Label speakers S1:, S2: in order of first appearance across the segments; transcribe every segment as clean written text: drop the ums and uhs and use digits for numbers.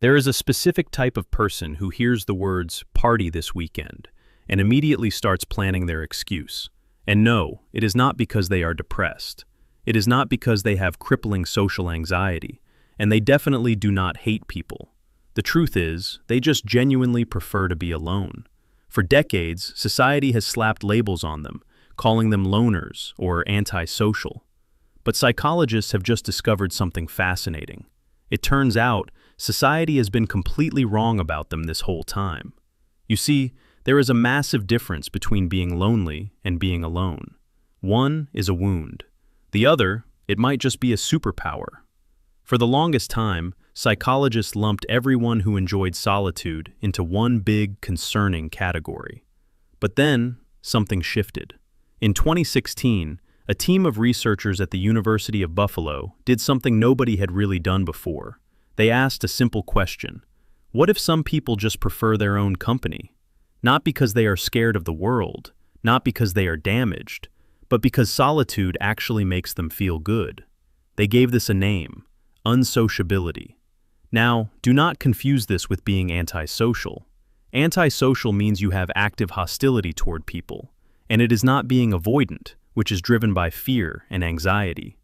S1: There is a specific type of person who hears the words "party this weekend" and immediately starts planning their excuse. And no, it is not because they are depressed. It is not because they have crippling social anxiety, and they definitely do not hate people. The truth is, they just genuinely prefer to be alone. For decades, society has slapped labels on them, calling them loners or antisocial. But psychologists have just discovered something fascinating. It turns out, society has been completely wrong about them this whole time. You see, there is a massive difference between being lonely and being alone. One is a wound. The other, it might just be a superpower. For the longest time, psychologists lumped everyone who enjoyed solitude into one big, concerning category. But then, something shifted. In 2016, a team of researchers at the University of Buffalo did something nobody had really done before. They asked a simple question: what if some people just prefer their own company? Not because they are scared of the world, not because they are damaged, but because solitude actually makes them feel good. They gave this a name: Unsociability. Now, do not confuse this with being antisocial. Antisocial means you have active hostility toward people, and it is not being avoidant, which is driven by fear and anxiety.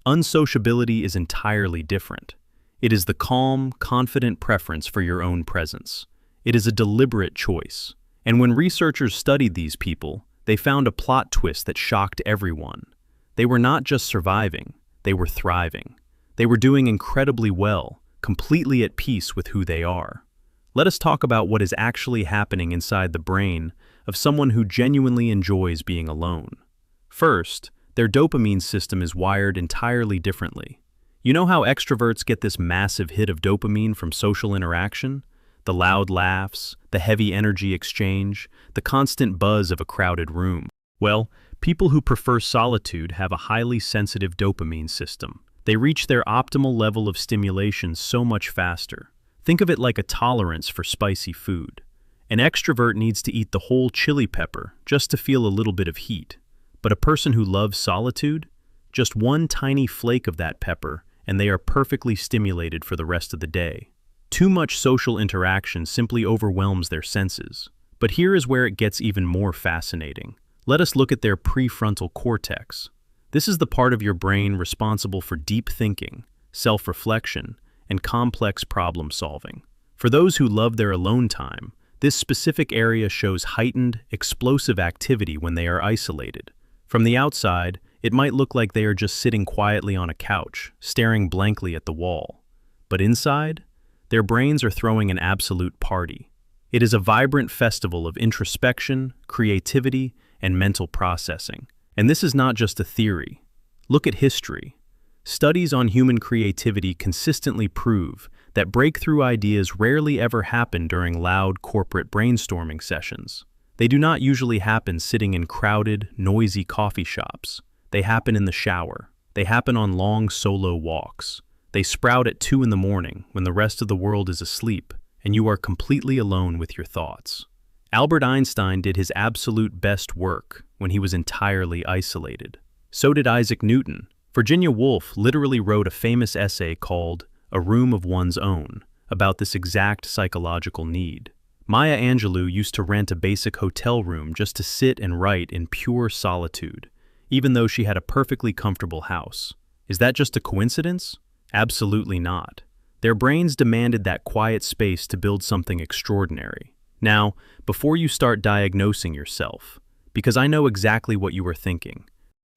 S1: Unsociability is entirely different. It is the calm, confident preference for your own presence. It is a deliberate choice. And when researchers studied these people, they found a plot twist that shocked everyone. They were not just surviving, they were thriving. They were doing incredibly well, completely at peace with who they are. Let us talk about what is actually happening inside the brain of someone who genuinely enjoys being alone. First, their dopamine system is wired entirely differently. You know how extroverts get this massive hit of dopamine from social interaction? The loud laughs, the heavy energy exchange, the constant buzz of a crowded room. Well, people who prefer solitude have a highly sensitive dopamine system. They reach their optimal level of stimulation so much faster. Think of it like a tolerance for spicy food. An extrovert needs to eat the whole chili pepper just to feel a little bit of heat. But a person who loves solitude, just one tiny flake of that pepper, and they are perfectly stimulated for the rest of the day. Too much social interaction simply overwhelms their senses. But here is where it gets even more fascinating. Let us look at their prefrontal cortex. This is the part of your brain responsible for deep thinking, self-reflection, and complex problem solving. For those who love their alone time, this specific area shows heightened, explosive activity when they are isolated. From the outside, it might look like they are just sitting quietly on a couch, staring blankly at the wall. But inside, their brains are throwing an absolute party. It is a vibrant festival of introspection, creativity, and mental processing. And this is not just a theory. Look at history. Studies on human creativity consistently prove that breakthrough ideas rarely ever happen during loud corporate brainstorming sessions. They do not usually happen sitting in crowded, noisy coffee shops. They happen in the shower. They happen on long solo walks. They sprout at 2 in the morning when the rest of the world is asleep and you are completely alone with your thoughts. Albert Einstein did his absolute best work when he was entirely isolated. So did Isaac Newton. Virginia Woolf literally wrote a famous essay called A Room of One's Own about this exact psychological need. Maya Angelou used to rent a basic hotel room just to sit and write in pure solitude, even though she had a perfectly comfortable house. Is that just a coincidence? Absolutely not. Their brains demanded that quiet space to build something extraordinary. Now, before you start diagnosing yourself, because I know exactly what you were thinking.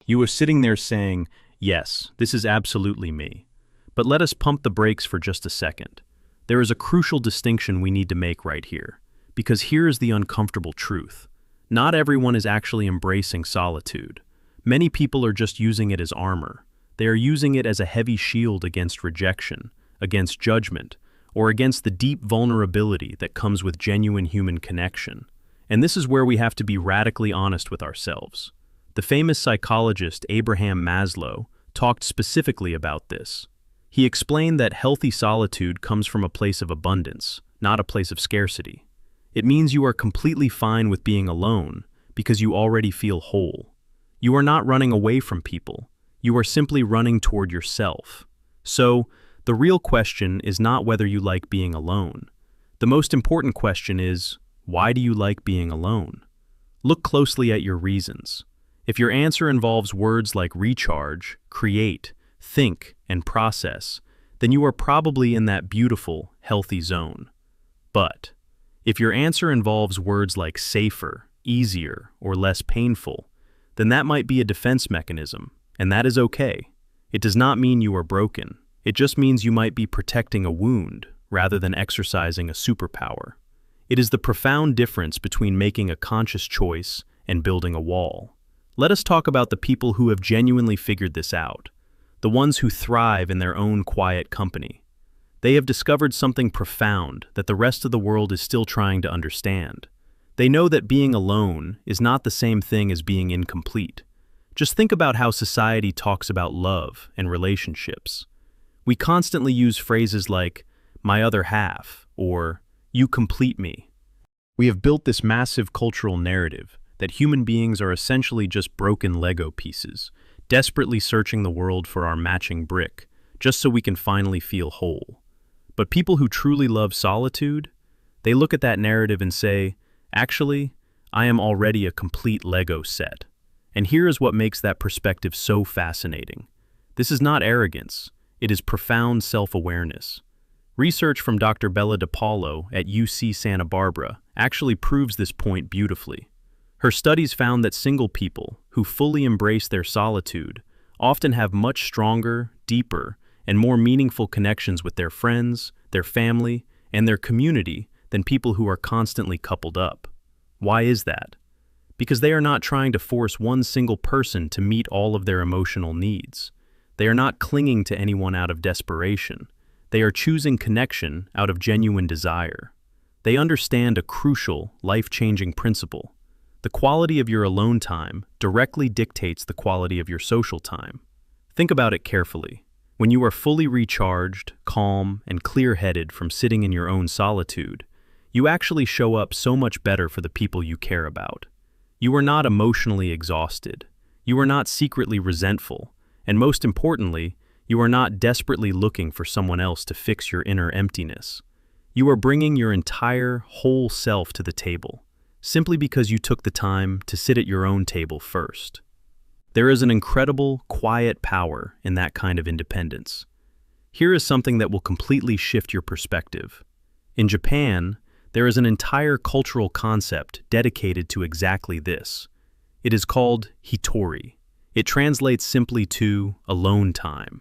S1: You were sitting there saying, yes, this is absolutely me. But let us pump the brakes for just a second. There is a crucial distinction we need to make right here, because here is the uncomfortable truth. Not everyone is actually embracing solitude. Many people are just using it as armor. They are using it as a heavy shield against rejection, against judgment, or against the deep vulnerability that comes with genuine human connection. And this is where we have to be radically honest with ourselves. The famous psychologist Abraham Maslow talked specifically about this. He explained that healthy solitude comes from a place of abundance, not a place of scarcity. It means you are completely fine with being alone because you already feel whole. You are not running away from people. You are simply running toward yourself. So, The real question is not whether you like being alone. The most important question is, why do you like being alone? Look closely at your reasons. If your answer involves words like recharge, create, think, and process, then you are probably in that beautiful, healthy zone. But if your answer involves words like safer, easier, or less painful, then that might be a defense mechanism, and that is okay. It does not mean you are broken. It just means you might be protecting a wound rather than exercising a superpower. It is the profound difference between making a conscious choice and building a wall. Let us talk about the people who have genuinely figured this out, the ones who thrive in their own quiet company. They have discovered something profound that the rest of the world is still trying to understand. They know that being alone is not the same thing as being incomplete. Just think about how society talks about love and relationships. We constantly use phrases like, "my other half," or "you complete me." We have built this massive cultural narrative that human beings are essentially just broken Lego pieces, desperately searching the world for our matching brick, just so we can finally feel whole. But people who truly love solitude, they look at that narrative and say, actually, I am already a complete Lego set. And here is what makes that perspective so fascinating. This is not arrogance, it is profound self-awareness. Research from Dr. Bella DePaulo at UC Santa Barbara actually proves this point beautifully. Her studies found that single people who fully embrace their solitude often have much stronger, deeper, and more meaningful connections with their friends, their family, and their community than people who are constantly coupled up. Why is that? Because they are not trying to force one single person to meet all of their emotional needs. They are not clinging to anyone out of desperation. They are choosing connection out of genuine desire. They understand a crucial, life-changing principle. The quality of your alone time directly dictates the quality of your social time. Think about it carefully. When you are fully recharged, calm, and clear-headed from sitting in your own solitude, you actually show up so much better for the people you care about. You are not emotionally exhausted. You are not secretly resentful. And most importantly, you are not desperately looking for someone else to fix your inner emptiness. You are bringing your entire, whole self to the table, simply because you took the time to sit at your own table first. There is an incredible, quiet power in that kind of independence. Here is something that will completely shift your perspective. In Japan, there is an entire cultural concept dedicated to exactly this. It is called hitori. It translates simply to alone time.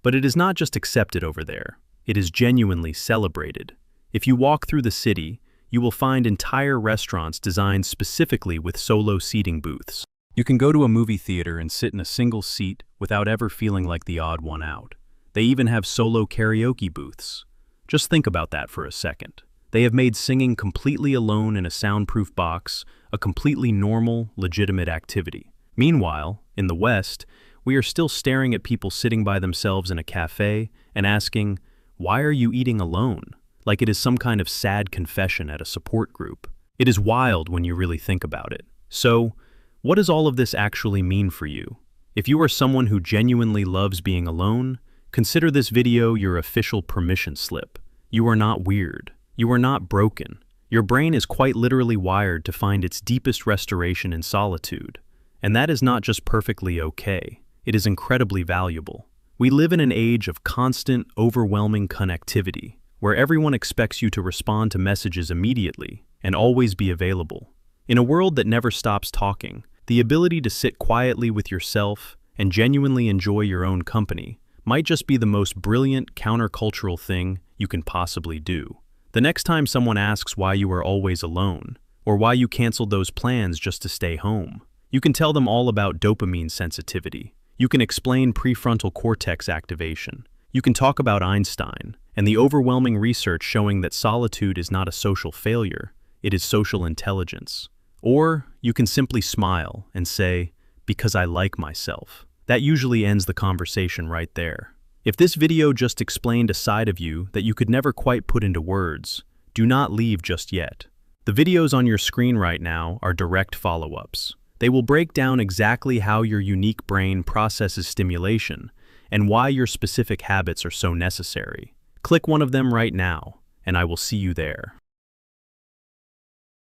S1: But it is not just accepted over there. It is genuinely celebrated. If you walk through the city, you will find entire restaurants designed specifically with solo seating booths. You can go to a movie theater and sit in a single seat without ever feeling like the odd one out. They even have solo karaoke booths. Just think about that for a second. They have made singing completely alone in a soundproof box a completely normal, legitimate activity. Meanwhile, in the West, we are still staring at people sitting by themselves in a cafe and asking, "Why are you eating alone?" Like it is some kind of sad confession at a support group. It is wild when you really think about it. So, what does all of this actually mean for you? If you are someone who genuinely loves being alone, consider this video your official permission slip. You are not weird. You are not broken. Your brain is quite literally wired to find its deepest restoration in solitude. And that is not just perfectly okay. It is incredibly valuable. We live in an age of constant, overwhelming connectivity, where everyone expects you to respond to messages immediately and always be available. In a world that never stops talking, the ability to sit quietly with yourself and genuinely enjoy your own company might just be the most brilliant countercultural thing you can possibly do. The next time someone asks why you are always alone, or why you canceled those plans just to stay home, you can tell them all about dopamine sensitivity. You can explain prefrontal cortex activation. You can talk about Einstein and the overwhelming research showing that solitude is not a social failure, it is social intelligence. Or you can simply smile and say, "Because I like myself." That usually ends the conversation right there. If this video just explained a side of you that you could never quite put into words, do not leave just yet. The videos on your screen right now are direct follow-ups. They will break down exactly how your unique brain processes stimulation and why your specific habits are so necessary. Click one of them right now, and I will see you there.